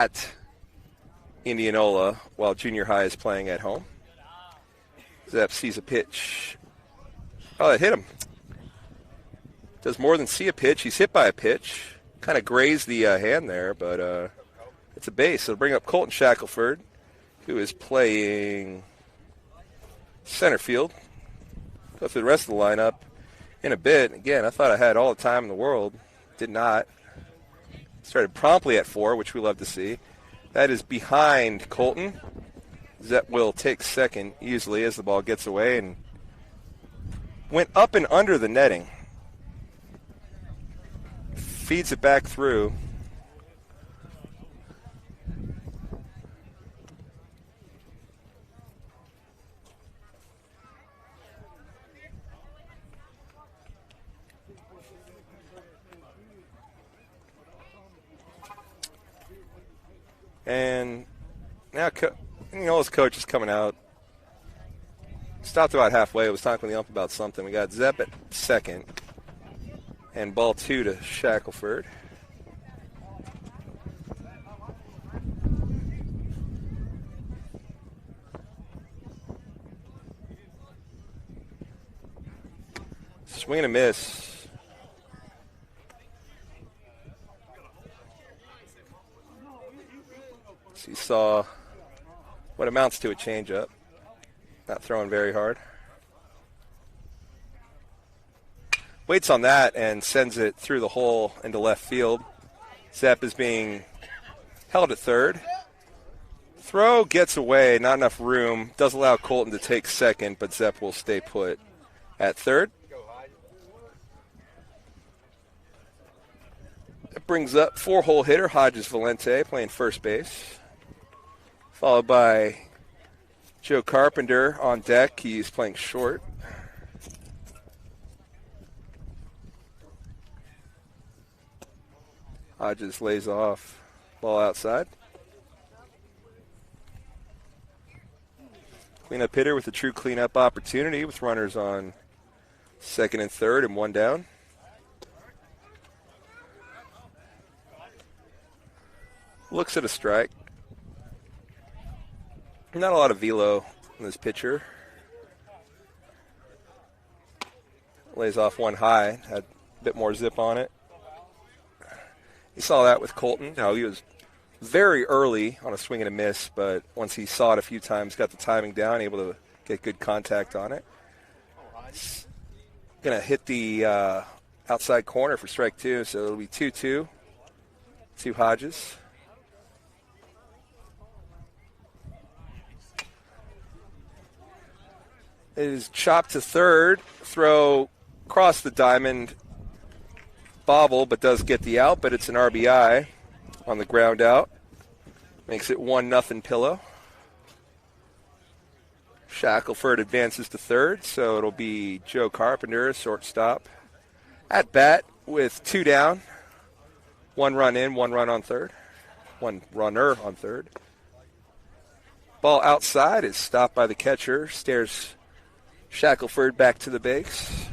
at Indianola while junior high is playing at home. Zepp sees a pitch. Oh, that hit him. Does more than see a pitch. He's hit by a pitch. Kind of grazed the hand there, but it's a base. It'll bring up Colton Shackelford, who is playing center field. Go through the rest of the lineup in a bit. Again, I thought I had all the time in the world. Did not. Started promptly at 4, which we love to see. That is behind Colton. Zepp will take second easily as the ball gets away and went up and under the netting. Feeds it back through. And now Indianola's coach is coming out. Stopped about halfway. Was talking with the ump about something. We got Zepp at second. And ball 2 to Shackelford. Swing and a miss. So you saw what amounts to a changeup. Not throwing very hard. Waits on that and sends it through the hole into left field. Zepp is being held at third. Throw gets away, not enough room. Does allow Colton to take second, but Zepp will stay put at third. That brings up 4-hole hitter Hodges Valente playing first base. Followed by Joe Carpenter on deck. He's playing short. Hodges lays off. Ball outside. Cleanup hitter with a true cleanup opportunity with runners on second and third and one down. Looks at a strike. Not a lot of velo in this pitcher. Lays off one high. Had a bit more zip on it. You saw that with Colton. Now, he was very early on a swing and a miss, but once he saw it a few times, got the timing down, able to get good contact on it. Going to hit the outside corner for strike 2, so it'll be 2-2 to Hodges. It is chopped to third, throw across the diamond, bobble, but does get the out, but it's an RBI on the ground out. Makes it 1-0 Pillow. Shackelford advances to third, so it'll be Joe Carpenter, shortstop. At bat with 2 down. 1 run in, 1 run on third. 1 runner on third. Ball outside is stopped by the catcher. Stares Shackelford back to the base.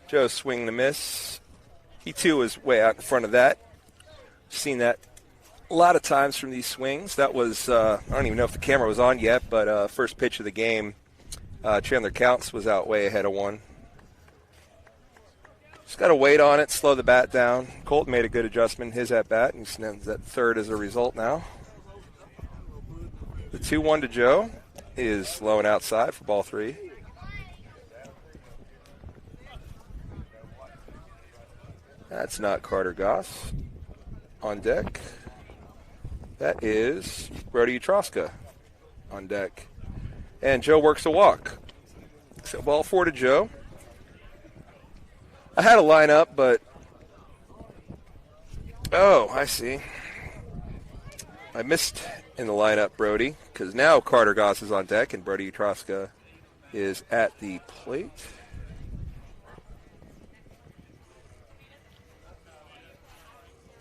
Joe swing the miss. He too was way out in front of that. Seen that a lot of times from these swings. That was, I don't even know if the camera was on yet, but first pitch of the game, Chandler Counts was out way ahead of 1. Just got to wait on it, slow the bat down. Colton made a good adjustment in his at-bat, and he stands at third as a result now. The 2-1 to Joe is low and outside for ball 3. That's not Carter Goss on deck. That is Brody Utroska on deck. And Joe works a walk. So ball 4 to Joe. I had a lineup, but oh, I see. I missed in the lineup Brody, because now Carter Goss is on deck and Brody Utroska is at the plate.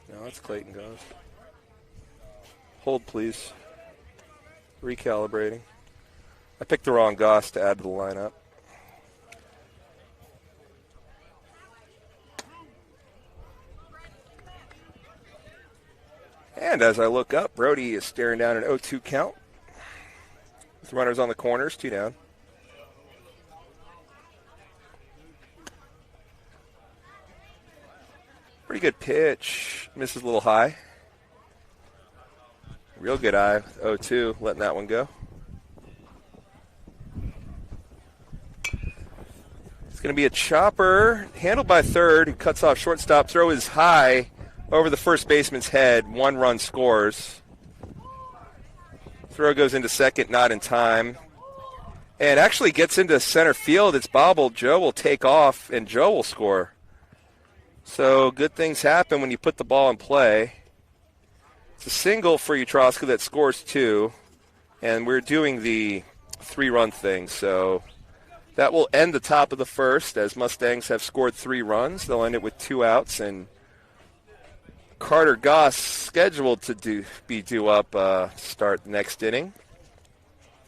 No, it's Clayton Goss. Hold, please. Recalibrating. I picked the wrong Goss to add to the lineup. And as I look up, Brody is staring down an 0-2 count. With runners on the corners, 2 down. Pretty good pitch. Misses a little high. Real good eye. 0-2, letting that one go. It's going to be a chopper, handled by third, who cuts off shortstop. Throw is high over the first baseman's head. 1 run scores. Throw goes into second, not in time. And actually gets into center field. It's bobbled. Joe will take off, and Joe will score. So good things happen when you put the ball in play. It's a single for Utroska that scores 2. And we're doing the 3-run thing. So that will end the top of the first, as Mustangs have scored 3 runs. They'll end it with 2 outs, and Carter Goss scheduled to be due up start the next inning.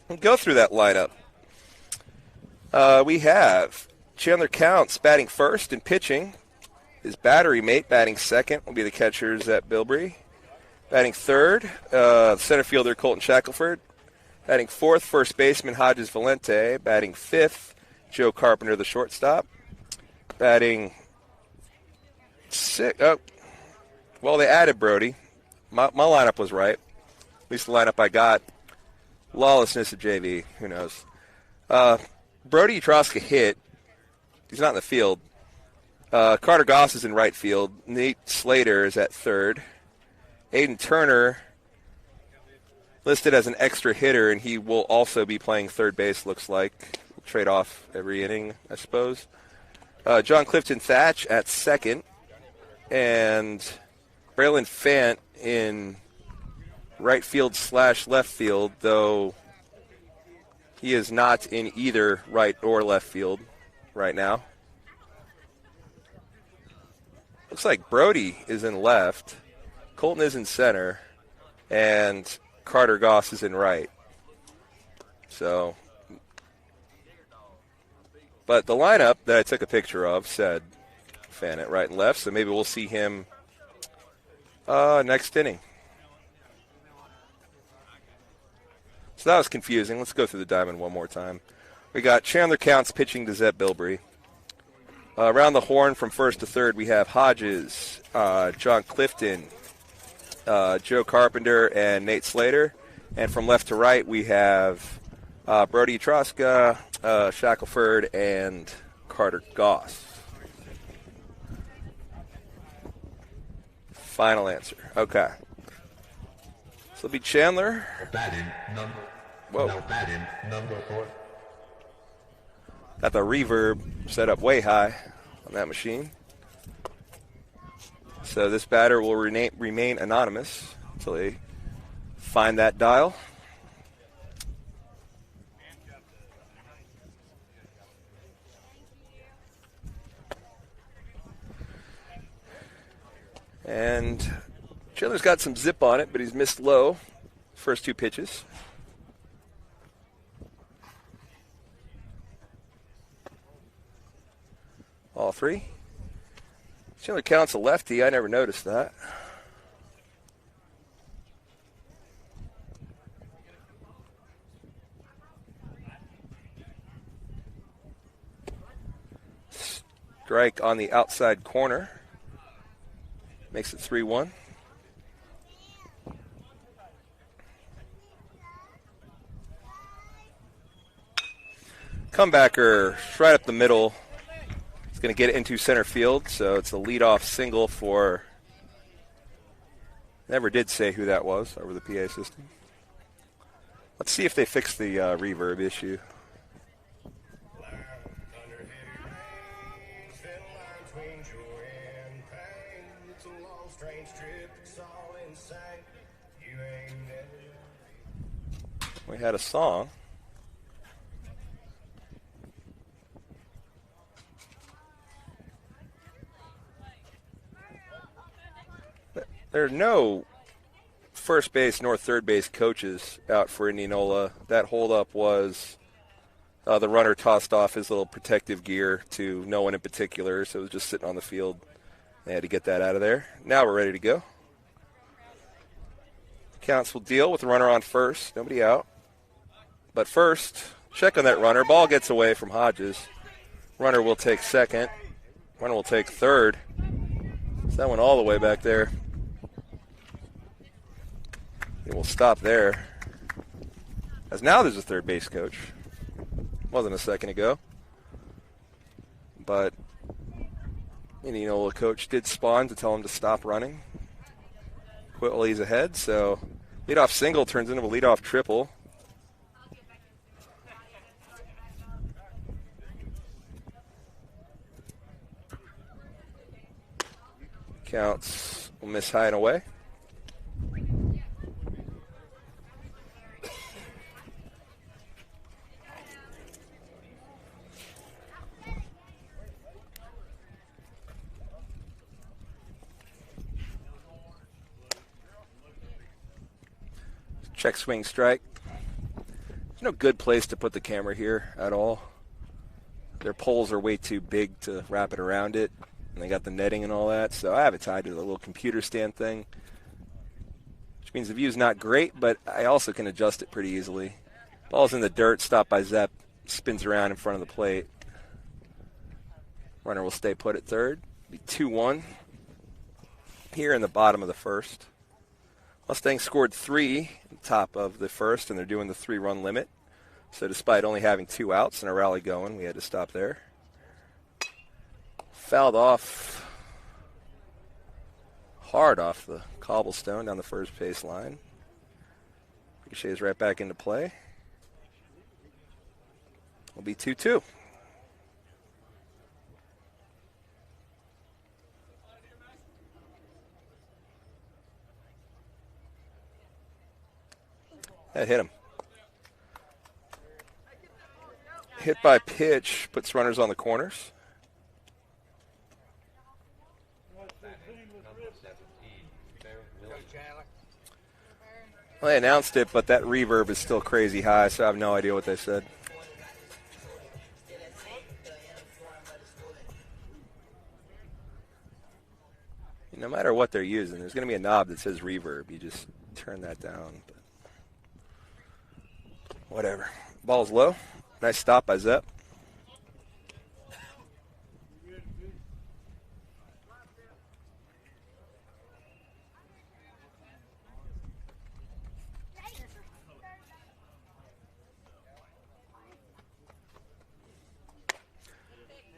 We'll go through that lineup. We have Chandler Counts batting first and pitching. His battery mate batting second will be the catchers at Bilbrey. Batting third, center fielder Colton Shackelford. Batting fourth, first baseman Hodges Valente. Batting fifth, Joe Carpenter, the shortstop. Batting sixth. Well, they added Brody. My lineup was right. At least the lineup I got. Lawlessness of JV. Who knows? Brody Utroska hit. He's not in the field. Carter Goss is in right field. Nate Slater is at third. Aiden Turner listed as an extra hitter, and he will also be playing third base, looks like. We'll trade off every inning, I suppose. John Clifton Thatch at second. And Braylon Fant in right field / left field, though he is not in either right or left field right now. Looks like Brody is in left, Colton is in center, and Carter Goss is in right. So, but the lineup that I took a picture of said Fan at right and left, so maybe we'll see him next inning. So that was confusing. Let's go through the diamond one more time. We got Chandler Counts pitching to Zep Bilbrey. Around the horn from first to third, we have Hodges, John Clifton, Joe Carpenter, and Nate Slater. And from left to right, we have Brody Utroska, Shackelford, and Carter Goss. Final answer. Okay. So it'll be Chandler. Batting number 4. Got the reverb set up way high on that machine. So this batter will remain anonymous until they find that dial. And Chandler's got some zip on it, but he's missed low first 2 pitches. All 3. Chandler Counts a lefty. I never noticed that. Strike on the outside corner. Makes it 3-1. Comebacker right up the middle. He's going to get it into center field, so it's a leadoff single for... Never did say who that was over the PA system. Let's see if they fix the reverb issue. We had a song. There are no first base nor third base coaches out for Indianola. That holdup was the runner tossed off his little protective gear to no one in particular, so it was just sitting on the field. They had to get that out of there. Now we're ready to go. Counts will deal with the runner on first. Nobody out. But first, check on that runner. Ball gets away from Hodges. Runner will take second. Runner will take third. So that went all the way back there. It will stop there. As now there's a third base coach. Wasn't a second ago. But Indianola coach did spawn to tell him to stop running. Quit while he's ahead. So leadoff single turns into a leadoff triple. Counts will miss high and away. Check swing strike. There's no good place to put the camera here at all. Their poles are way too big to wrap it around it. And they got the netting and all that. So I have it tied to the little computer stand thing. Which means the view's not great, but I also can adjust it pretty easily. Ball's in the dirt, stopped by Zepp. Spins around in front of the plate. Runner will stay put at third. Be 2-1 here in the bottom of the first. Mustangs scored 3 on top of the first, and they're doing the 3-run limit. So despite only having 2 outs and a rally going, we had to stop there. Fouled off hard off the cobblestone down the first base line. Ricochets right back into play. Will be 2-2. That hit him. Hit by pitch puts runners on the corners. Well, they announced it, but that reverb is still crazy high, so I have no idea what they said. No matter what they're using, there's going to be a knob that says reverb. You just turn that down. But whatever. Ball's low. Nice stop by Zepp.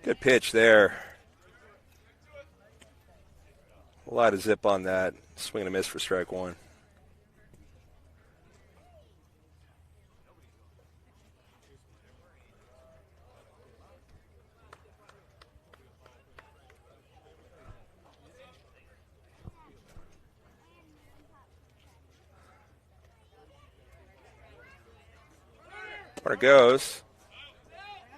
Good pitch there. A lot of zip on that. Swing and a miss for strike one. Runner goes.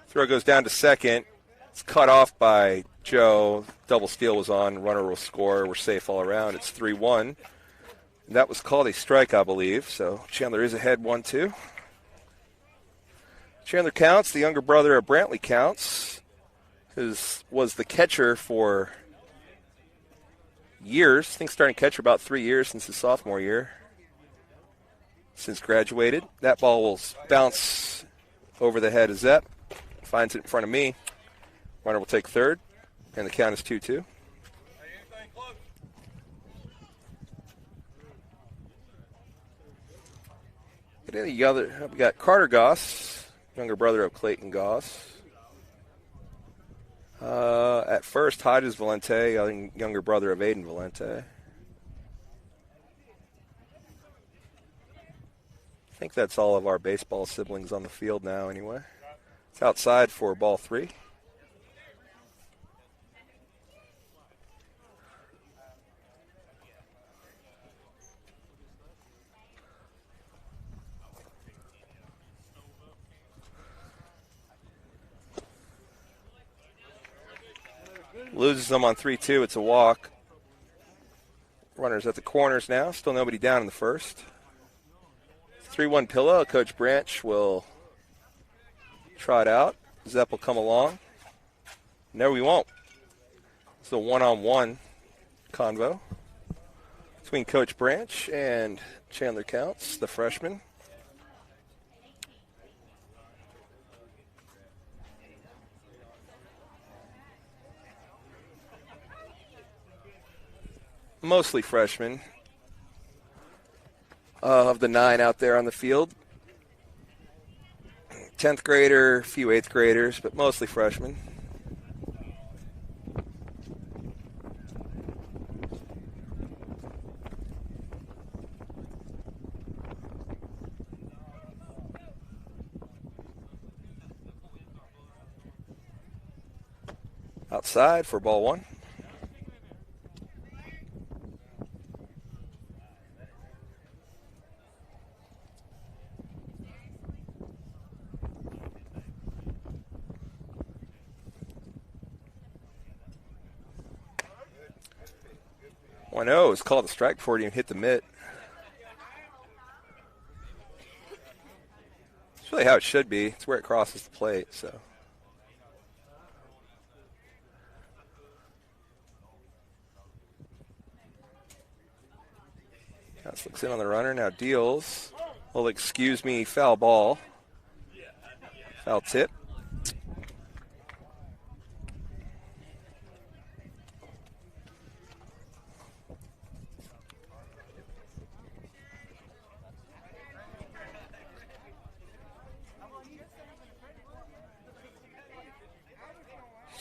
Throw goes down to second. It's cut off by Joe. Double steal was on. Runner will score. We're safe all around. It's 3-1. That was called a strike, I believe. So Chandler is ahead 1-2. Chandler Counts, the younger brother of Brantley Counts, was the catcher for years. I think starting catcher about 3 years since his sophomore year. Since graduated. That ball will bounce over the head of Zepp. Finds it in front of me. Runner will take third, and the count is 2-2. We got Carter Goss, younger brother of Clayton Goss. At first, Hodges Valente, younger brother of Aiden Valente. I think that's all of our baseball siblings on the field now anyway. It's outside for ball 3. Loses them on 3-2. It's a walk. Runners at the corners now. Still nobody down in the first. 3-1 pillow. Coach Branch will trot out. Zepp will come along. No, we won't. It's a one-on-one convo. between Coach Branch and Chandler Counts, the freshman. Mostly freshmen. Of the 9 out there on the field. 10th grader, a few 8th graders, but mostly freshmen. Outside for ball 1. It's called a strike before it even hit the mitt. It's really how it should be. It's where it crosses the plate, so. Counts looks in on the runner, now deals. Well, excuse me, foul ball. Foul tip.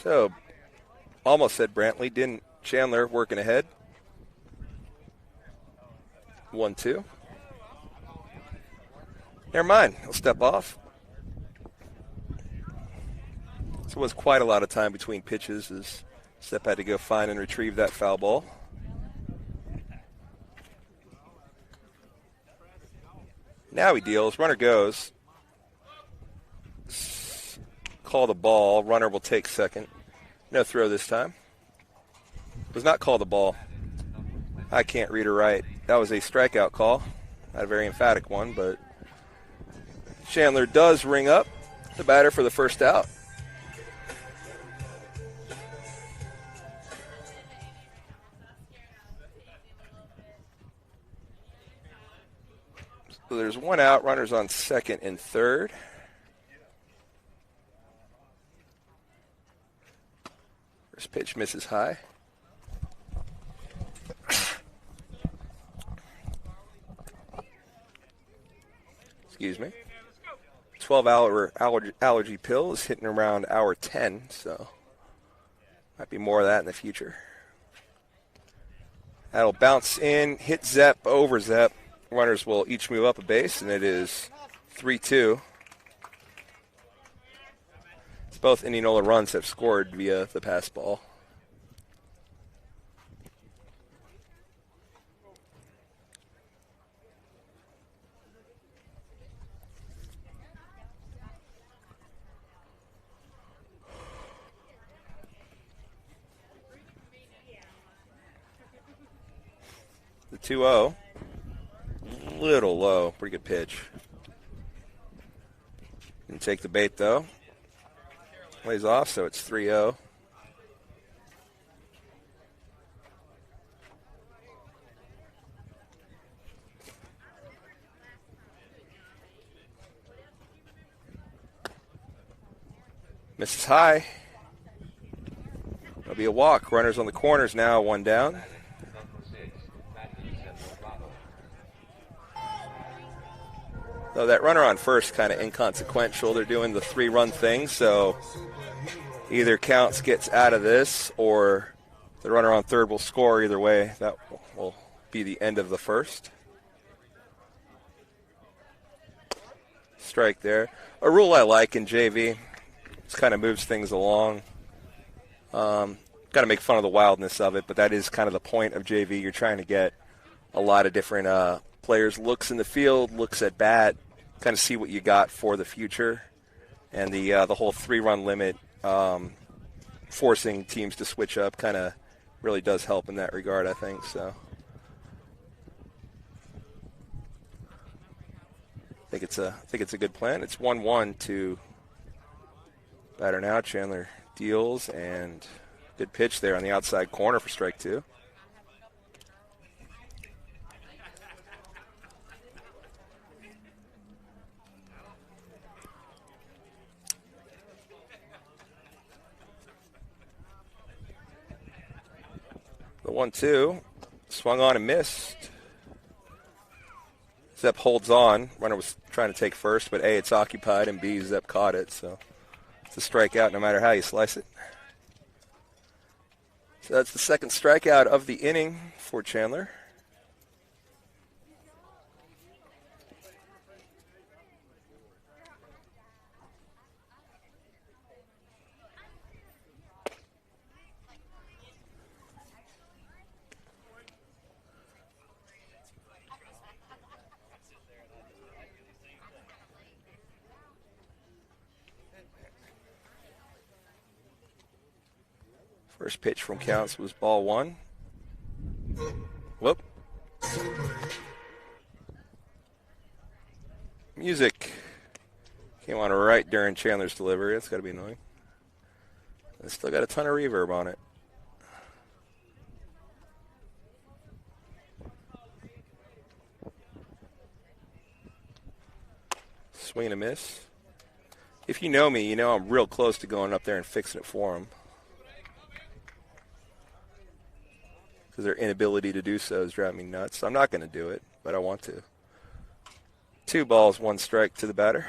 So, almost said Brantley, didn't. Chandler working ahead. 1-2. Never mind, he'll step off. So it was quite a lot of time between pitches as Step had to go find and retrieve that foul ball. Now he deals, runner goes. Call the ball, runner will take second. No throw this time. Does not call the ball. I can't read or write. That was a strikeout call. Not a very emphatic one, but Chandler does ring up the batter for the first out. So there's one out, runners on second and third. First pitch misses high. Excuse me. 12-hour allergy pill is hitting around hour 10, so might be more of that in the future. That'll bounce in, hit Zepp, over Zepp. Runners will each move up a base, and it is 3-2. Both Indianola runs have scored via the pass ball. The 2-0. Little low. Pretty good pitch. Didn't take the bait, though. Lays off, so it's 3-0. Misses high. There'll be a walk. Runners on the corners now, one down. So that runner on first kind of inconsequential. They're doing the 3-run thing, so either Counts gets out of this or the runner on third will score. Either way, that will be the end of the first. Strike there. A rule I like in JV. Just kind of moves things along. Got to make fun of the wildness of it, but that is kind of the point of JV. You're trying to get a lot of different players' looks in the field, looks at bat, kind of see what you got for the future. And the whole 3-run limit, forcing teams to switch up, kind of really does help in that regard, I think. So I think it's a good plan. It's 1-1 to batter now. Chandler deals, and good pitch there on the outside corner for strike 2. The 1-2. Swung on and missed. Zepp holds on. Runner was trying to take first, but A, it's occupied, and B, Zepp caught it. So it's a strikeout no matter how you slice it. So that's the second strikeout of the inning for Chandler. First pitch from Counts was ball 1. Whoop. Music came on right during Chandler's delivery. That's got to be annoying. It's still got a ton of reverb on it. Swing and a miss. If you know me, you know I'm real close to going up there and fixing it for him. Because their inability to do so is driving me nuts. I'm not going to do it, but I want to. 2 balls, 1 strike to the batter.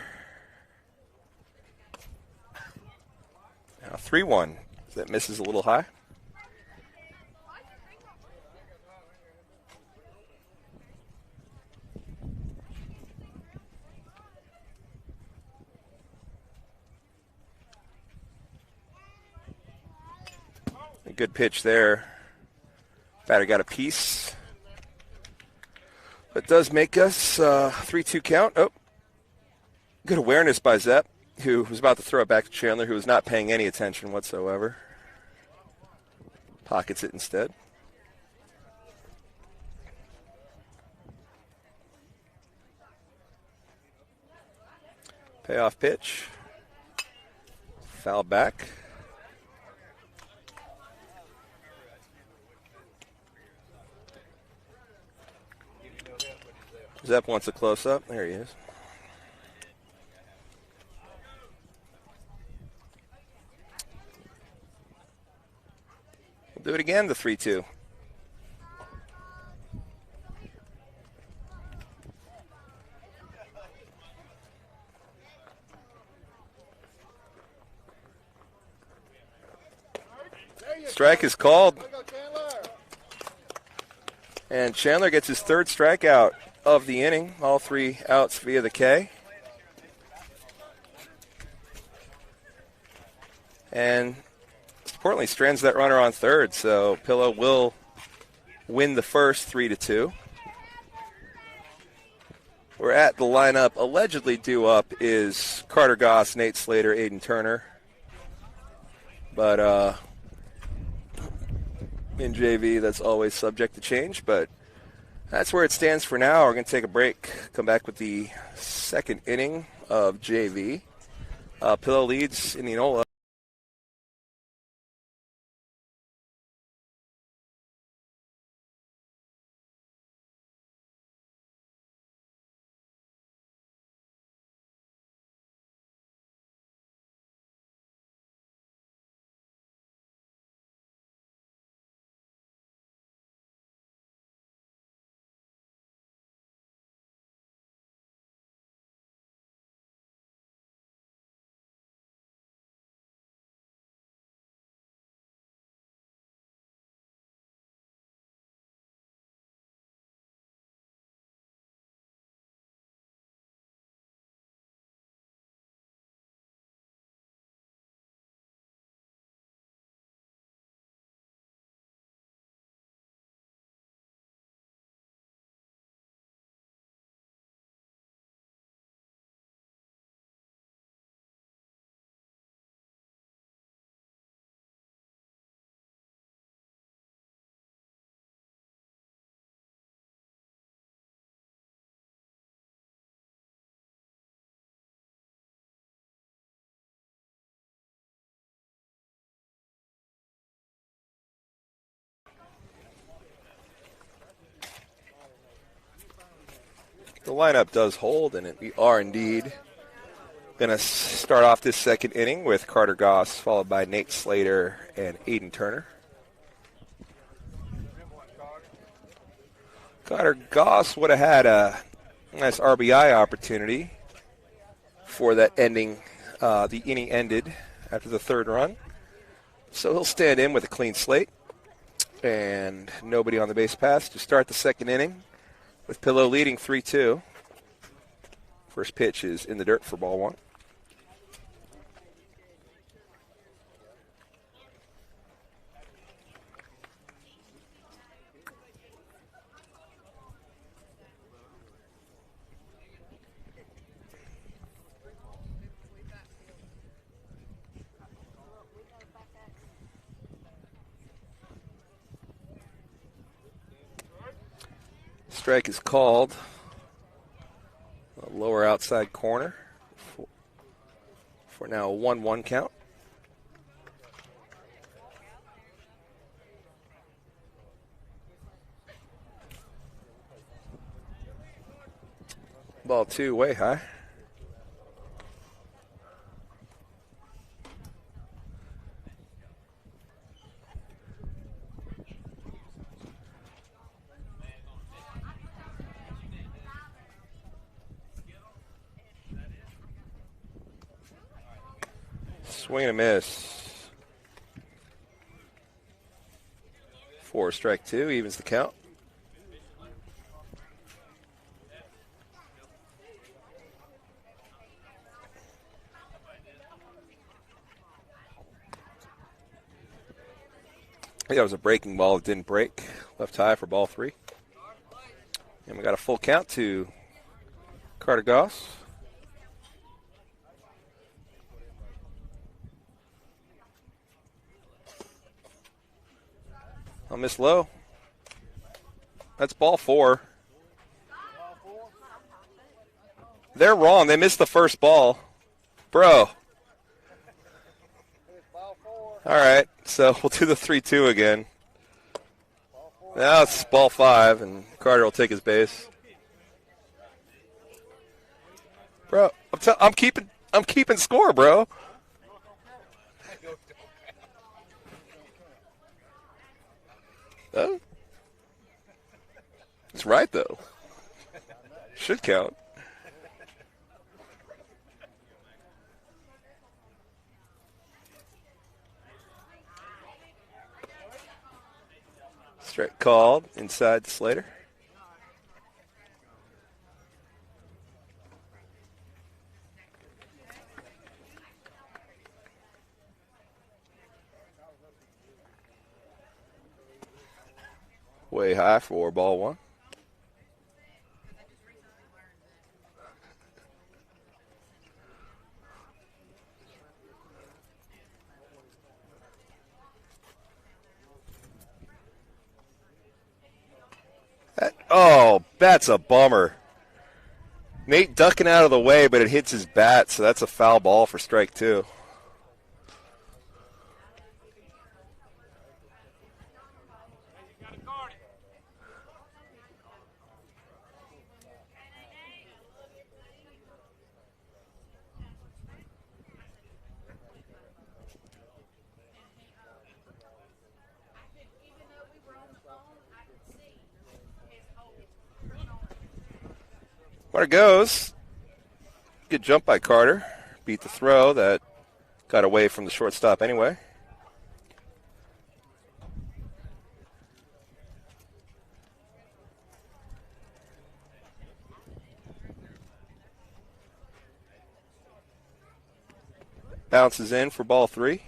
Now 3-1. That misses a little high. A good pitch there. Batter got a piece. But does make us 3-2 count. Oh, good awareness by Zepp, who was about to throw it back to Chandler, who was not paying any attention whatsoever. Pockets it instead. Payoff pitch. Foul back. Zepp wants a close-up. There he is. We'll do it again, the 3-2. Strike is called. And Chandler gets his 3rd strikeout of the inning, all 3 outs via the K. And importantly, strands that runner on 3rd, so Pillow will win the first 3-2. We're at the lineup. Allegedly due up is Carter Goss, Nate Slater, Aiden Turner. But in JV, that's always subject to change, but that's where it stands for now. We're going to take a break, come back with the 2nd inning of JV. Pillow leads Indianola. The lineup does hold, and we are indeed going to start off this 2nd inning with Carter Goss, followed by Nate Slater and Aiden Turner. Carter Goss would have had a nice RBI opportunity for that ending. The inning ended after the third run. So he'll stand in with a clean slate and nobody on the base pass to start the second inning with Pillow leading 3-2. First pitch is in the dirt for ball one. Strike is called. A lower outside corner for now a 1-1 count. Ball two way high. Swing and a miss. 4 strike 2 evens the count. That was a breaking ball. It didn't break. Left high for ball 3. And we got a full count to Carter Goss. I'll miss low. That's ball 4. They're wrong. They missed the first ball. Bro. All right, so we'll do the 3-2 again. Now it's ball 5, and Carter will take his base. Bro, I'm keeping score, bro. Oh. It's right though. Should count. Strike called inside Slater. Way high for ball 1. That's a bummer. Nate ducking out of the way, but it hits his bat, so that's a foul ball for strike 2. There it goes. Good jump by Carter. Beat the throw that got away from the shortstop anyway. Bounces in for ball 3.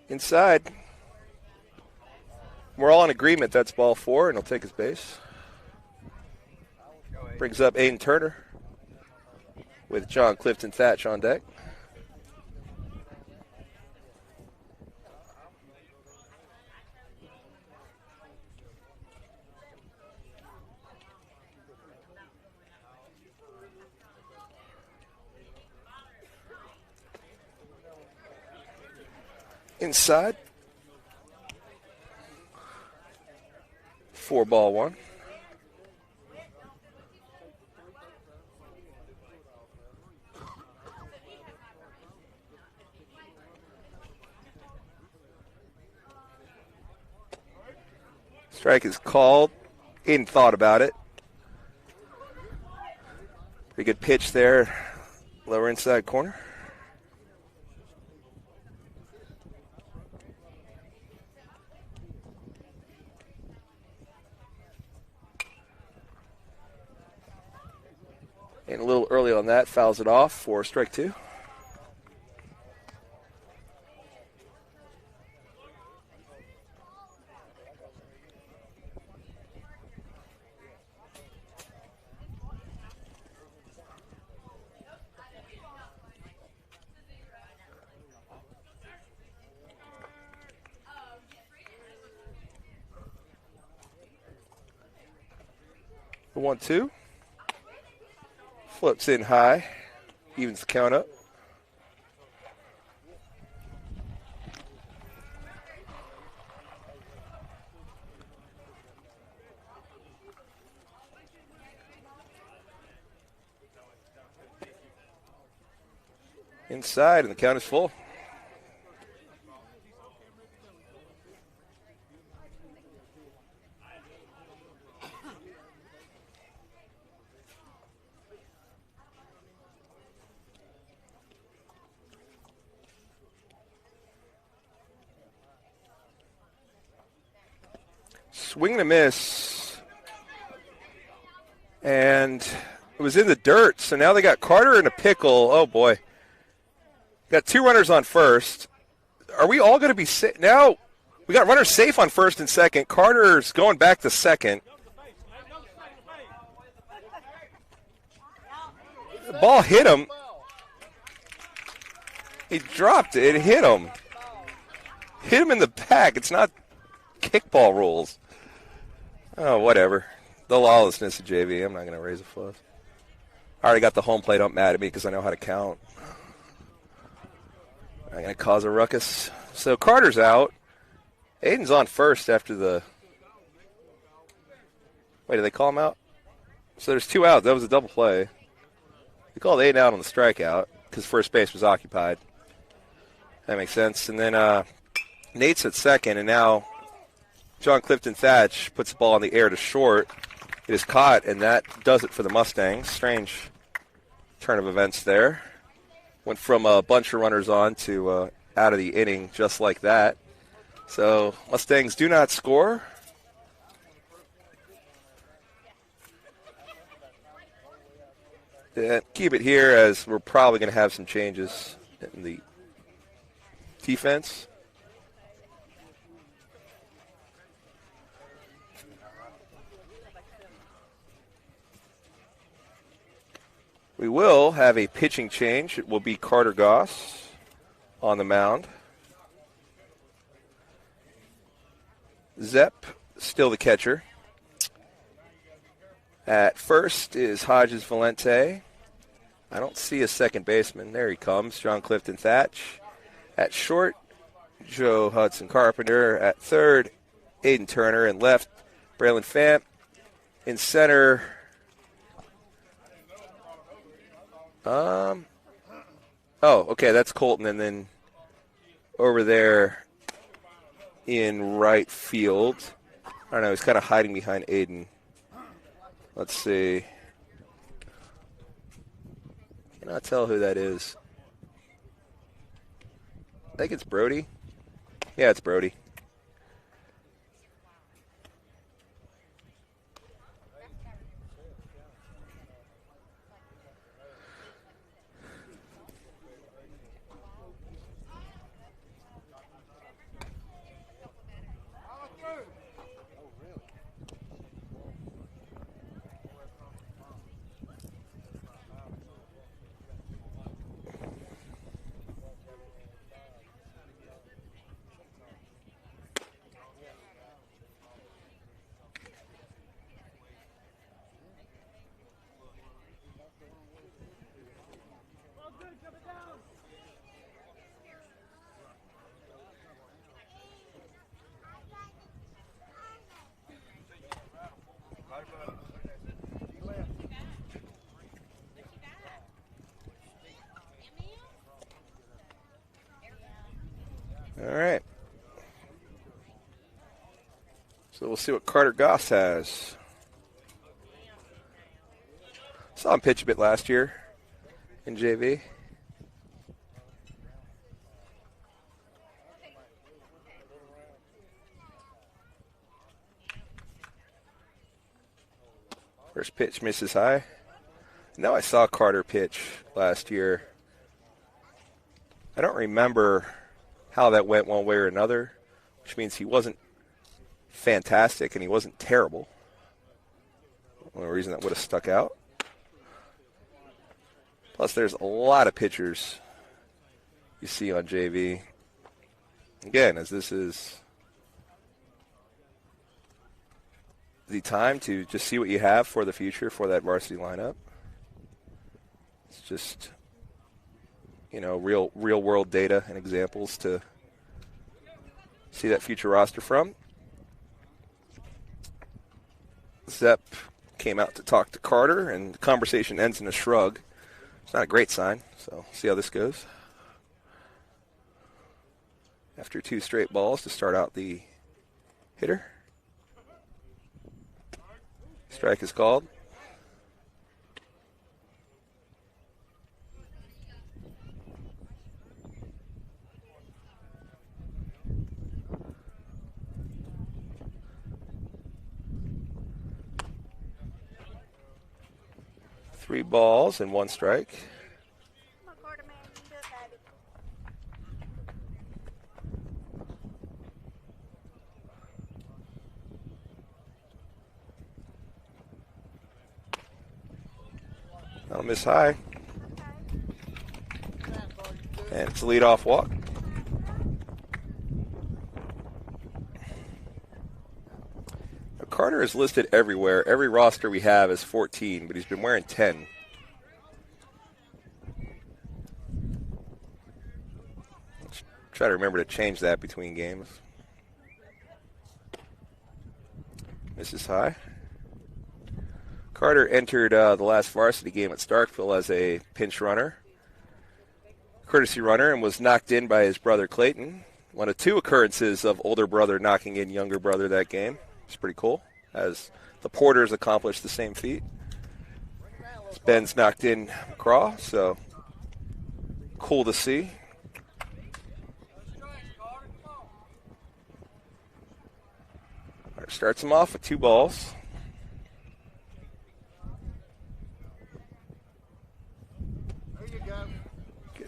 Inside. We're all in agreement that's ball 4, and he'll take his base. Brings up Aiden Turner with John Clifton Thatch on deck. Inside. 4-1. Strike is called. Aiden thought about it. Pretty good pitch there. Lower inside corner. And a little early on that, fouls it off for strike 2. The 1-2. Flips in high. Evens the count up. Inside, and the count is full. Swing and a miss. And it was in the dirt, so now they got Carter in a pickle. Oh, boy. Got 2 runners on first. Are we all going to be safe? Now we got runners safe on first and second. Carter's going back to second. The ball hit him. He dropped it. It hit him. Hit him in the back. It's not kickball rules. Oh, whatever. The lawlessness of JV. I'm not going to raise a fuss. I already got the home plate up mad at me because I know how to count. I'm going to cause a ruckus. So Carter's out. Aiden's on first after the... Wait, did they call him out? So there's 2 outs. That was a double play. They called Aiden out on the strikeout because first base was occupied. That makes sense. And then Nate's at second, and now John Clifton Thatch puts the ball in the air to short. It is caught, and that does it for the Mustangs. Strange turn of events there. Went from a bunch of runners on to out of the inning just like that. So Mustangs do not score. And keep it here as we're probably going to have some changes in the defense. We will have a pitching change. It will be Carter Goss on the mound. Zepp, still the catcher. At first is Hodges Valente. I don't see a second baseman. There he comes, John Clifton Thatch. At short, Joe Hudson Carpenter. At third, Aiden Turner. And left, Braylon Fant. In center... Oh, okay, that's Colton, and then over there in right field, I don't know, he's kind of hiding behind Aiden. Let's see. Cannot tell who that is. I think it's Brody. Yeah, it's Brody. All right. So we'll see what Carter Goss has. Saw him pitch a bit last year in JV. First pitch misses high. Now I saw Carter pitch last year. I don't remember how that went one way or another, which means he wasn't fantastic and he wasn't terrible. Only reason that would have stuck out. Plus, there's a lot of pitchers you see on JV. Again, as this is the time to just see what you have for the future for that varsity lineup. It's just, real world data and examples to see that future roster from. Zepp came out to talk to Carter, and the conversation ends in a shrug. It's not a great sign, so see how this goes. After 2 straight balls to start out the hitter. Strike is called. Three balls and 1 strike. That'll miss high. And it's a leadoff walk. Now, Carter is listed everywhere. Every roster we have is 14, but he's been wearing 10. Let's try to remember to change that between games. Misses high. Carter entered the last varsity game at Starkville as a pinch runner, courtesy runner, and was knocked in by his brother Clayton. One of 2 occurrences of older brother knocking in younger brother that game. It's pretty cool, as the Porters accomplished the same feat. Ben's knocked in McCraw, so cool to see. Carter starts him off with 2 balls.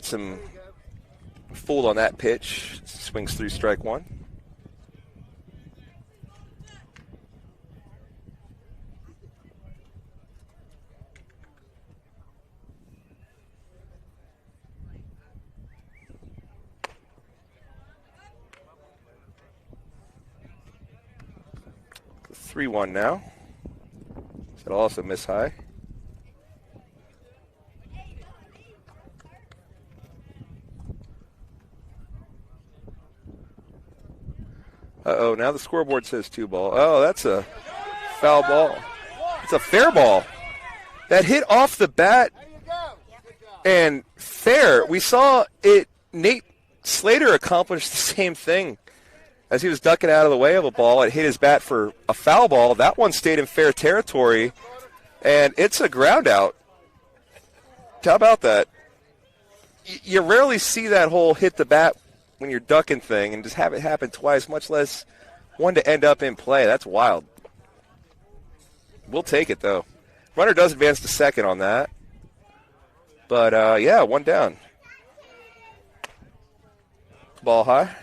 Some fooled on that pitch. Swings through strike 1. The 3-1 now. That'll also miss high. Uh-oh, now the scoreboard says 2 ball. Oh, that's a foul ball. It's a fair ball. That hit off the bat and fair. We saw it. Nate Slater accomplished the same thing as he was ducking out of the way of a ball. It hit his bat for a foul ball. That one stayed in fair territory, and it's a ground out. How about that? You rarely see that hole hit the bat when you're ducking thing, and just have it happen twice, much less one to end up in play. That's wild. We'll take it, though. Runner does advance to second on that. But, yeah, 1 down. Ball high.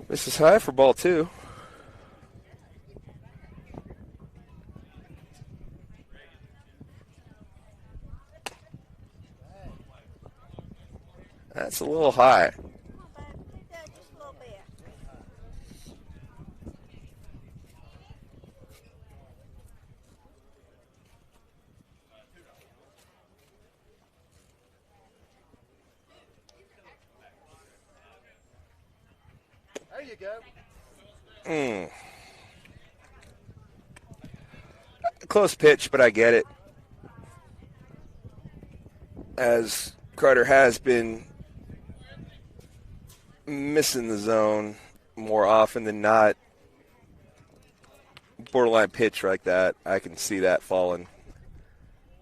This is high for ball 2. That's a little high. Just a little bit. There you go. Close pitch, but I get it. As Carter has been missing the zone more often than not, borderline pitch like that, I can see that falling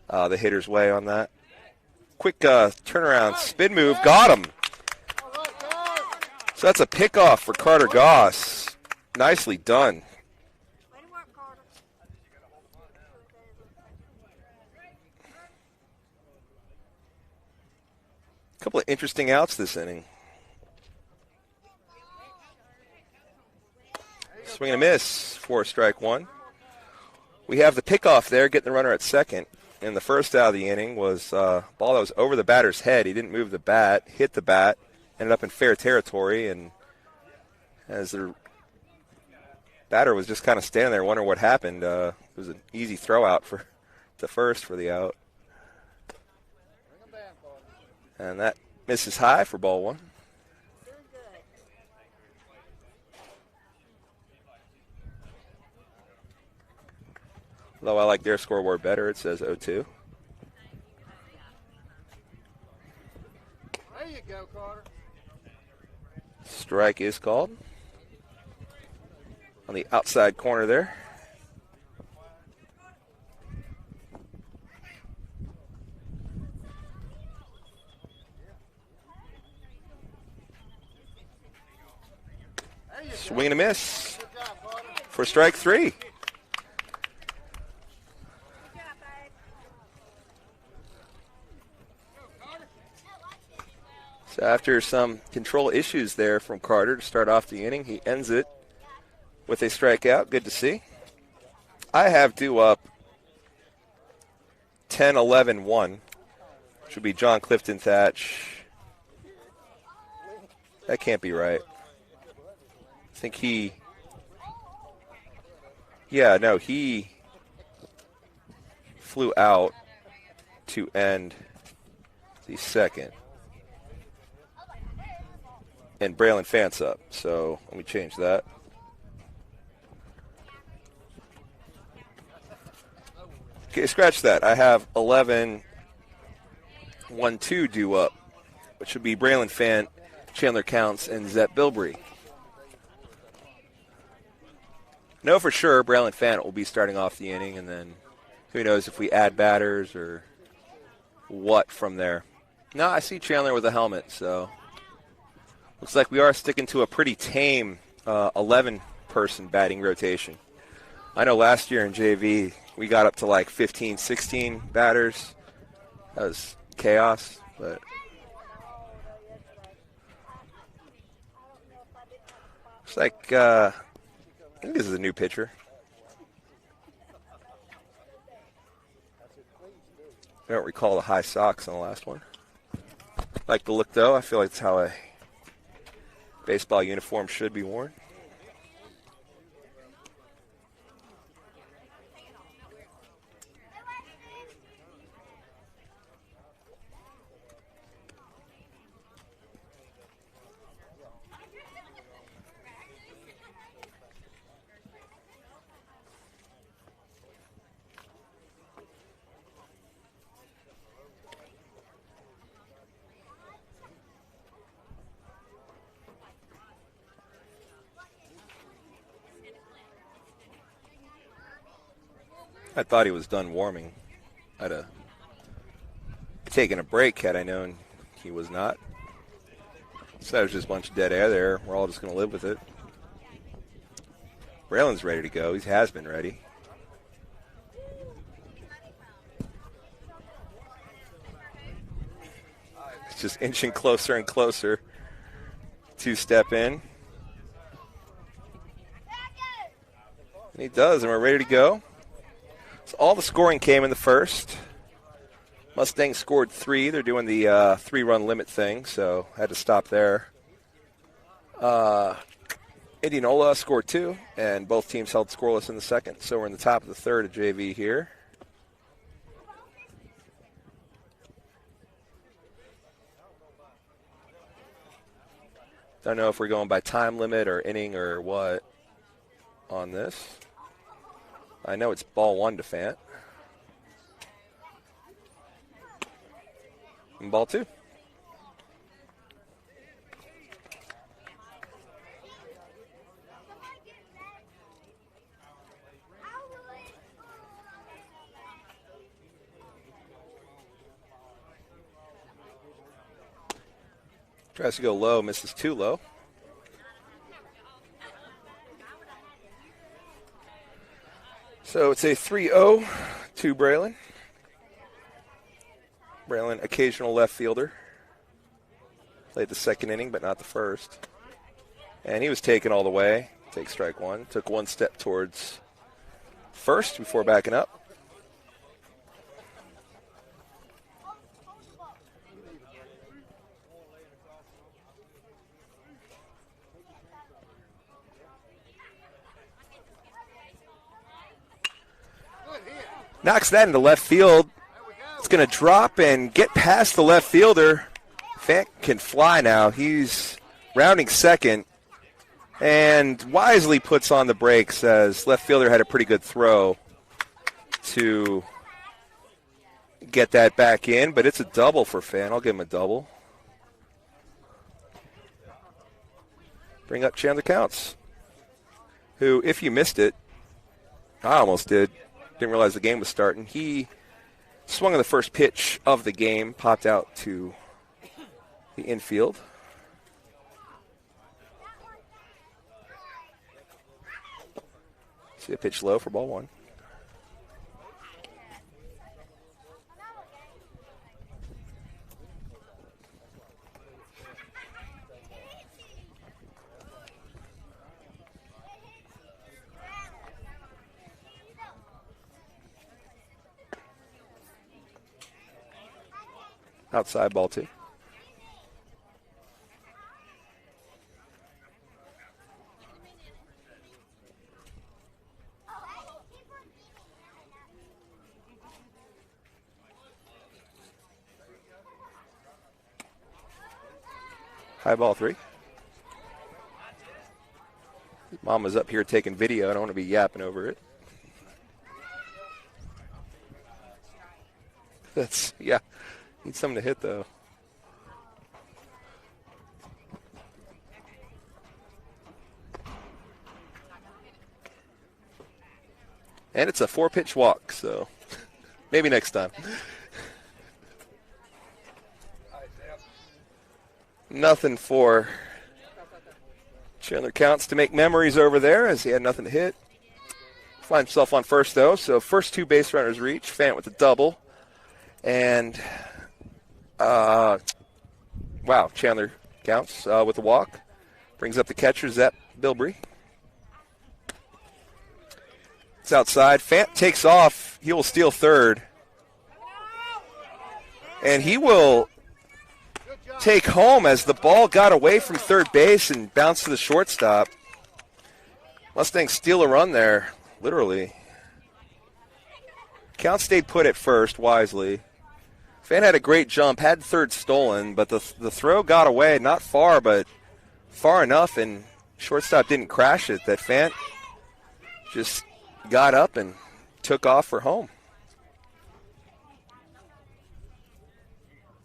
the hitter's way on that. Quick turnaround, spin move, got him. So that's a pickoff for Carter Goss. Nicely done. Way to work, Carter. A couple of interesting outs this inning. Swing and a miss for strike one. We have the pickoff there, getting the runner at second. And the first out of the inning was a ball that was over the batter's head. He didn't move the bat, hit the bat, ended up in fair territory. And as the batter was just kind of standing there wondering what happened, it was an easy throw out to first for the out. And that misses high for ball one. Although I like their scoreboard better, it says 0-2. There you go, Carter. Strike is called on the outside corner there. Swing and a miss for strike three. So after some control issues there from Carter to start off the inning, he ends it with a strikeout. Good to see. I have due up 10-11-1, which would be John Clifton Thatch. That can't be right. I think he flew out to end the second. And Braylon Fant's up, so let me change that. Okay, scratch that. I have 11-1-2 due up, which would be Braylon Fant, Chandler Counts, and Zep Bilbrey. Know for sure Braylon Fant will be starting off the inning, and then who knows if we add batters or what from there. No, I see Chandler with a helmet, so looks like we are sticking to a pretty tame 11-person batting rotation. I know last year in JV, we got up to like 15, 16 batters. That was chaos, but it's like, I think this is a new pitcher. I don't recall the high socks on the last one. Like the look, though. I feel like it's how a baseball uniform should be worn. I thought he was done warming. I'd have taken a break had I known he was not. So there's just a bunch of dead air there. We're all just going to live with it. Braylon's ready to go. He has been ready. It's just inching closer and closer to step in. And he does, and we're ready to go. So all the scoring came in the first. Mustangs scored 3. They're doing the 3-run limit thing, so had to stop there. Indianola scored 2, and both teams held scoreless in the second. So we're in the top of the third of JV here. Don't know if we're going by time limit or inning or what on this. I know it's ball 1 to Fant. And ball 2. Tries to go low, misses too low. So it's a 3-0 to Braylon. Braylon, occasional left fielder. Played the second inning, but not the first. And he was taken all the way. Take strike 1. Took 1 step towards first before backing up. Knocks that into left field. It's going to drop and get past the left fielder. Fant can fly now. He's rounding second and wisely puts on the brakes as left fielder had a pretty good throw to get that back in, but it's a double for Fant. I'll give him a double. Bring up Chandler Counts, who, if you missed it, I almost did. Didn't realize the game was starting. He swung on the first pitch of the game, popped out to the infield. See a pitch low for ball 1. Outside, ball 2. High ball 3. Mom was up here taking video. I don't want to be yapping over it. That's, yeah. Need something to hit, though. And it's a 4-pitch walk, so maybe next time. Nothing for Chandler Counts to make memories over there as he had nothing to hit. Finds himself on first, though, so first 2 base runners reach. Fant with a double. And wow, Chandler Counts with a walk. Brings up the catcher, Zep Bilbrey. It's outside. Fant takes off. He will steal third. And he will take home as the ball got away from third base and bounced to the shortstop. Mustangs steal a run there, literally. Counts stayed put at first, wisely. Fant had a great jump, had third stolen, but the throw got away, not far, but far enough, and shortstop didn't crash it, that Fant just got up and took off for home.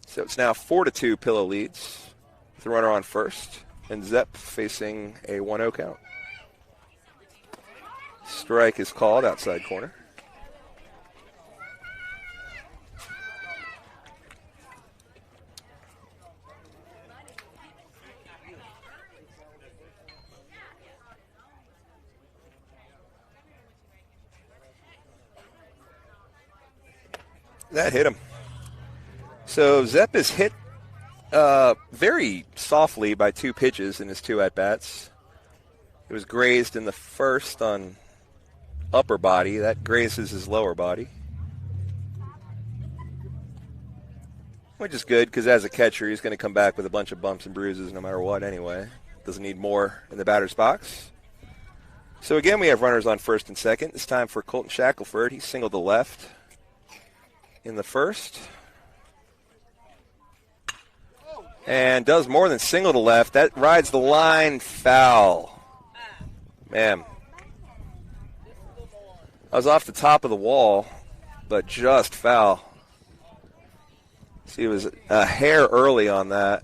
So it's now 4-2 Pillow leads with the runner on first, and Zepp facing a 1-0 count. Strike is called outside corner. That hit him. So Zepp is hit very softly by 2 pitches in his 2 at-bats. It was grazed in the first on upper body. That grazes his lower body. which is good because as a catcher, he's going to come back with a bunch of bumps and bruises no matter what anyway. Doesn't need more in the batter's box. So again, we have runners on first and second. It's time for Colton Shackelford. He singled to left in the first. And does more than single to left. That rides the line, foul. Man. I was off the top of the wall, but just foul. See, it was a hair early on that.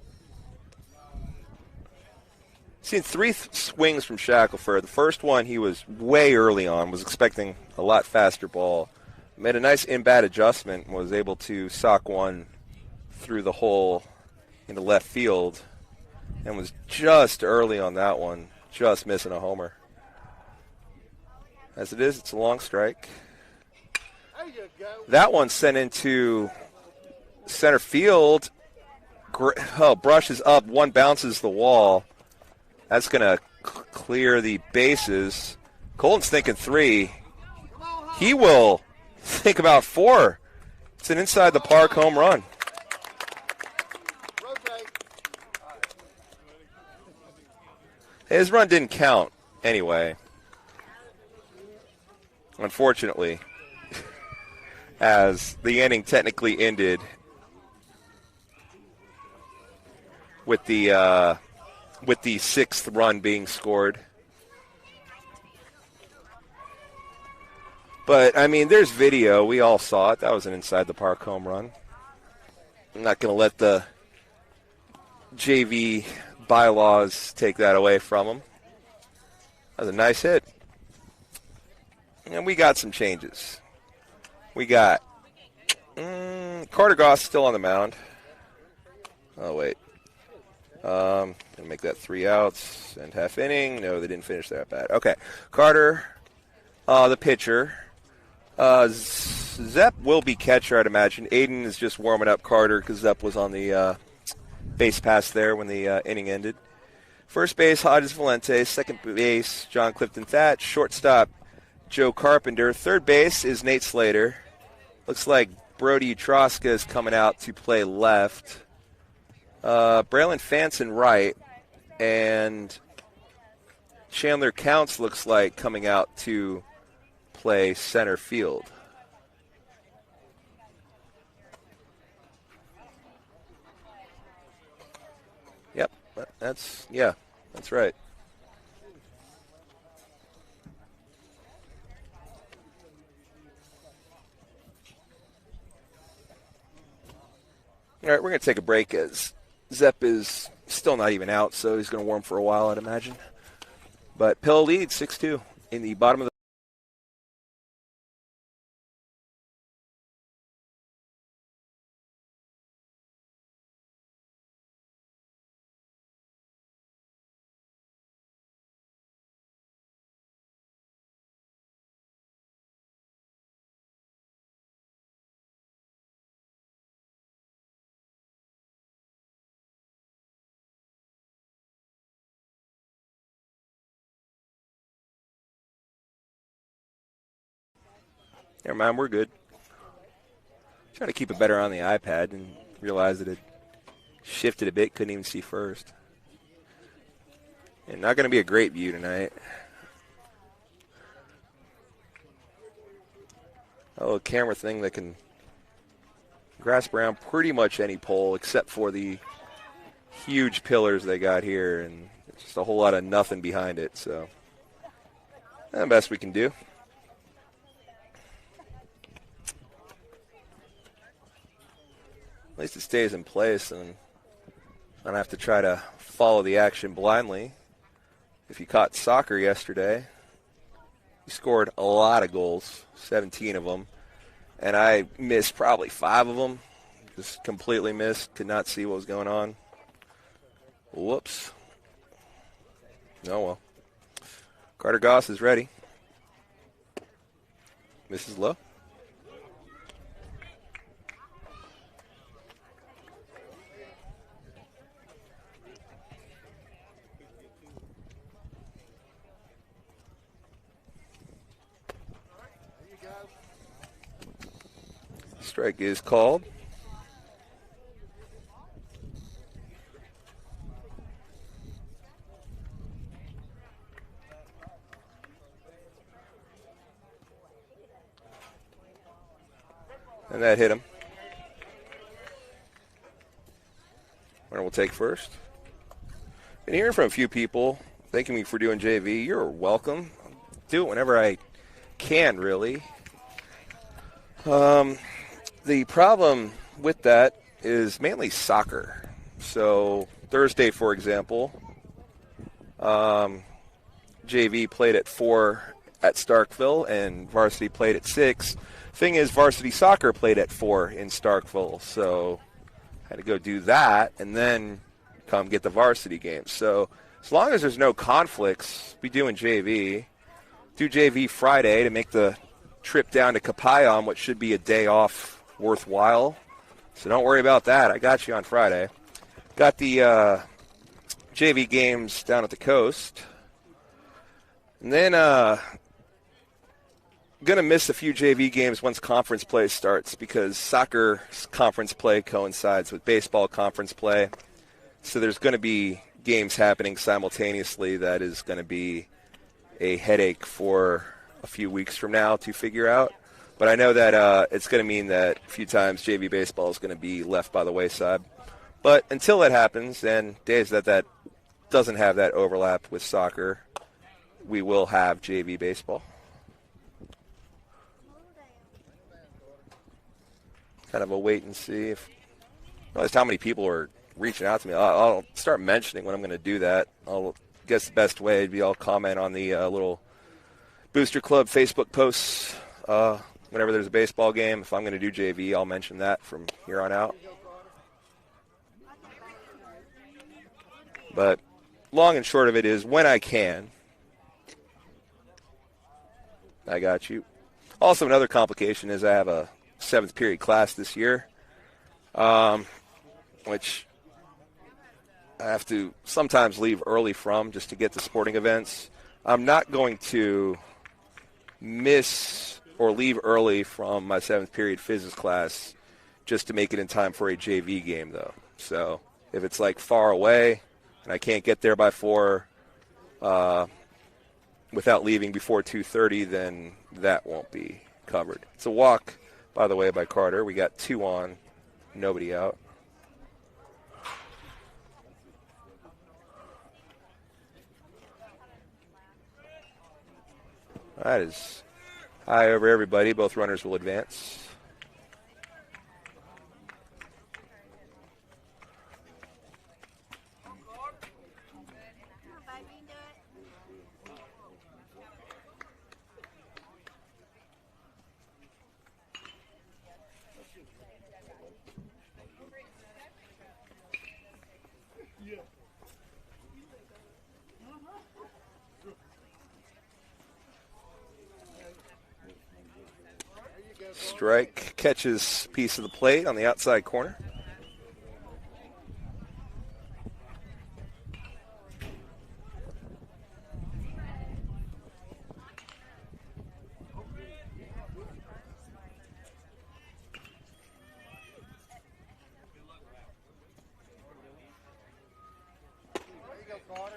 Seen three swings from Shackelford. The first one he was way early on, was expecting a lot faster ball. Made a nice in-bat adjustment and was able to sock one through the hole into left field and was just early on that one, just missing a homer. As it is, it's a long strike. There you go. That one sent into center field. Brushes up, one bounces the wall. That's going to clear the bases. Colton's thinking 3. He will think about 4. It's an inside the park home run. His run didn't count anyway. Unfortunately, as the inning technically ended with the 6th run being scored. But, I mean, there's video. We all saw it. That was an inside the park home run. I'm not going to let the JV bylaws take that away from him. That was a nice hit. And we got some changes. We got Carter Goss still on the mound. Oh, wait. Gonna make that 3 outs and half inning. No, they didn't finish that bad. Okay, Carter, the pitcher. Zepp will be catcher, I'd imagine. Aiden is just warming up Carter because Zepp was on the base pass there when the inning ended. First base, Hodges Valente. Second base, John Clifton Thatch. Shortstop, Joe Carpenter. Third base is Nate Slater. Looks like Brody Troska is coming out to play left. Braylon Fanson right, and Chandler Counts looks like coming out to play center field. Yep, that's right. All right, we're going to take a break as Zepp is still not even out, so he's going to warm for a while, I'd imagine. But Pill leads 6-2 in the bottom of the Never mind, we're good. Trying to keep it better on the iPad and realized that it shifted a bit, couldn't even see first. And not going to be a great view tonight. A little camera thing that can grasp around pretty much any pole except for the huge pillars they got here, and just a whole lot of nothing behind it. So, the best we can do. At least it stays in place, and I don't have to try to follow the action blindly. If you caught soccer yesterday, he scored a lot of goals, 17 of them, and I missed probably 5 of them. Just completely missed, could not see what was going on. Whoops. Oh, well. Carter Goss is ready. Mrs. Lowe. Strike is called. And that hit him. Runner will take first. Been hearing from a few people thanking me for doing JV. You're welcome. Do it whenever I can, really. The problem with that is mainly soccer. So Thursday, for example, JV played at 4 at Starkville, and varsity played at 6. Thing is, varsity soccer played at 4 in Starkville, so I had to go do that and then come get the varsity game. So as long as there's no conflicts, be doing JV. Do JV Friday to make the trip down to Copiah on what should be a day off worthwhile. So don't worry about that. I got you on Friday. Got the JV games down at the coast. And then going to miss a few JV games once conference play starts because soccer conference play coincides with baseball conference play. So there's going to be games happening simultaneously that is going to be a headache for a few weeks from now to figure out. But I know that it's going to mean that a few times JV baseball is going to be left by the wayside. But until that happens, and days that doesn't have that overlap with soccer, we will have JV baseball. Kind of a wait and see. If notice how many people are reaching out to me. I'll start mentioning when I'm going to do that. I'll guess the best way would be I'll comment on the little Booster Club Facebook posts whenever there's a baseball game. If I'm going to do JV, I'll mention that from here on out. But long and short of it is when I can, I got you. Also, another complication is I have a 7th period class this year, which I have to sometimes leave early from just to get to sporting events. I'm not going to miss or leave early from my 7th period physics class just to make it in time for a JV game, though. So if it's like far away and I can't get there by 4 without leaving before 2:30, then that won't be covered. It's a walk, by the way, by Carter. We got 2 on, nobody out. That is high over everybody. Both runners will advance. Strike catches piece of the plate on the outside corner.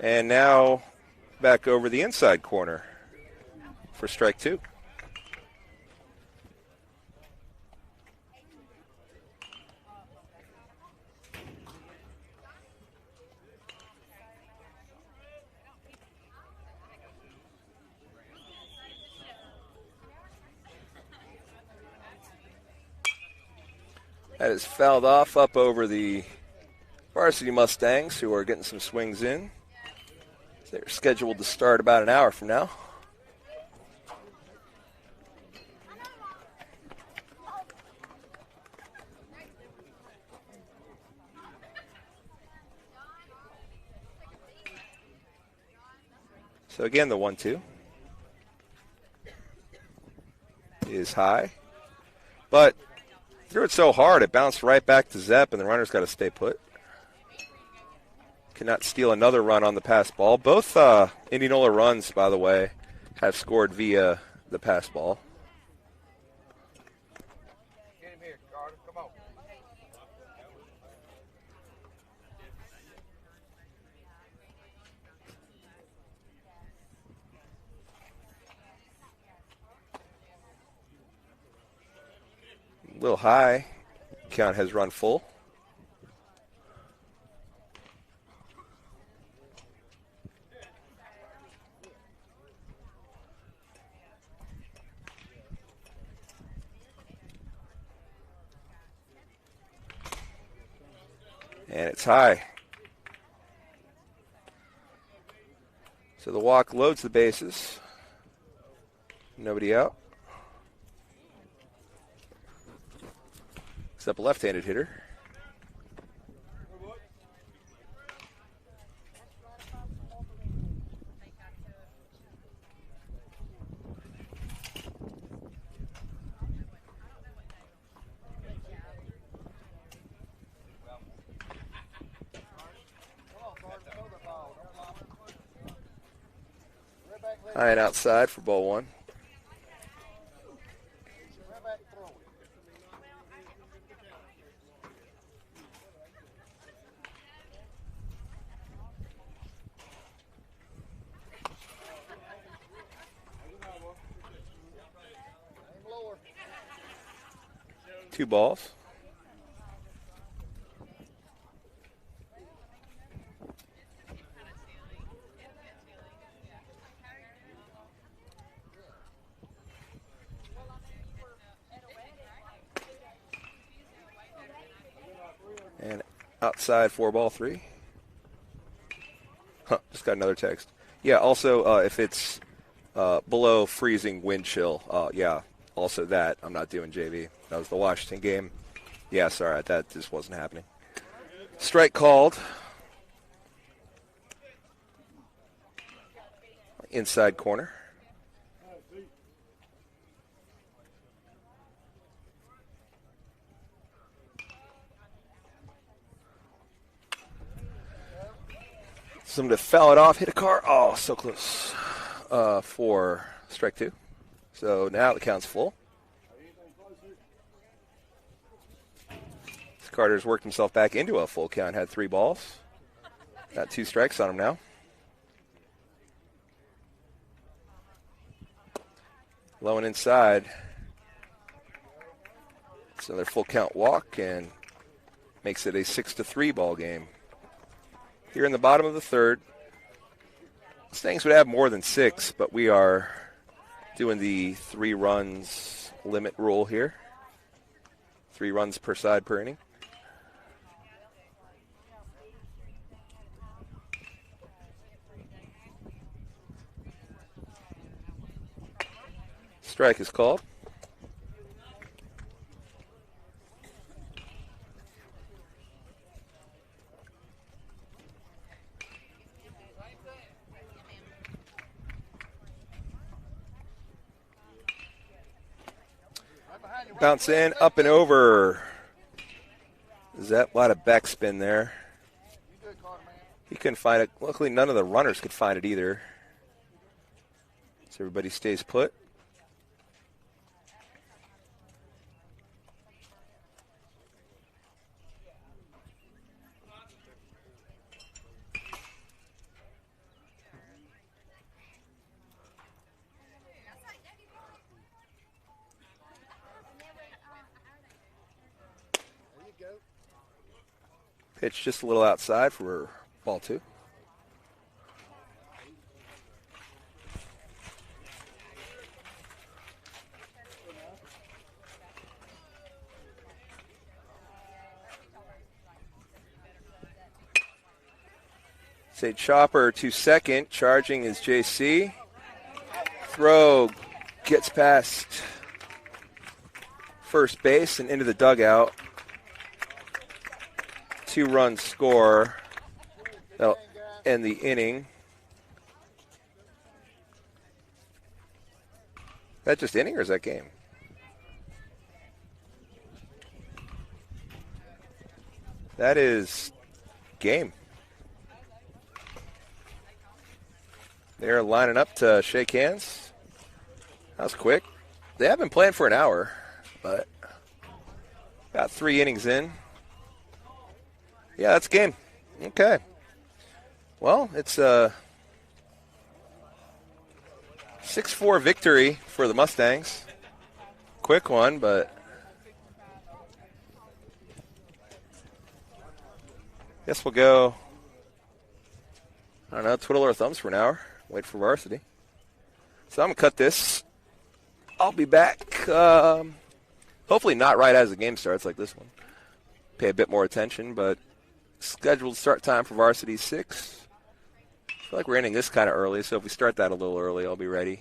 And now back over the inside corner for strike 2. That is fouled off up over the varsity Mustangs, who are getting some swings in. They're scheduled to start about an hour from now. So again, the 1-2 is high, but threw it so hard it bounced right back to Zepp, and the runner's got to stay put. Cannot steal another run on the pass ball. Both Indianola runs, by the way, have scored via the pass ball. Get him here, Carter. Come on. A little high. Count has run full. And it's high. So the walk loads the bases. Nobody out. Except a left-handed hitter. High and outside for ball one. Two balls. And outside for ball three. Just got another text. Yeah, also if it's below freezing wind chill, yeah, also that. I'm not doing JV. That was the Washington game. Yeah, sorry, that just wasn't happening. Strike called. Inside corner. Someone to foul it off, hit a car. Oh, so close. For strike two. So now the count's full. Carter's worked himself back into a full count, had three balls. Got two strikes on him now. Low and inside. It's another full count walk and makes it a 6-3 ball game. Here in the bottom of the third. Stangs would have more than six, but we are doing the 3 runs limit rule here. 3 runs per side per inning. Strike is called. Bounce in, up and over. Is that a lot of backspin there? He couldn't find it. Luckily, none of the runners could find it either. So everybody stays put. Pitch just a little outside for ball two. Say chopper to second. Charging is JC. Throw gets past first base and into the dugout. 2-run score. That'll end the inning. Is that just inning or is that game? That is game. They're lining up to shake hands. That was quick. They have been playing for an hour, but about 3 innings in. Yeah, that's game. Okay. Well, it's a 6-4 victory for the Mustangs. Quick one, but Guess we'll go, I don't know, twiddle our thumbs for an hour. Wait for varsity. So I'm going to cut this. I'll be back, hopefully not right as the game starts like this one. Pay a bit more attention, but scheduled start time for varsity 6. I feel like we're ending this kind of early, so if we start that a little early, I'll be ready.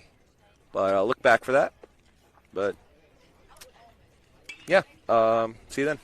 But I'll look back for that. But, yeah, see you then.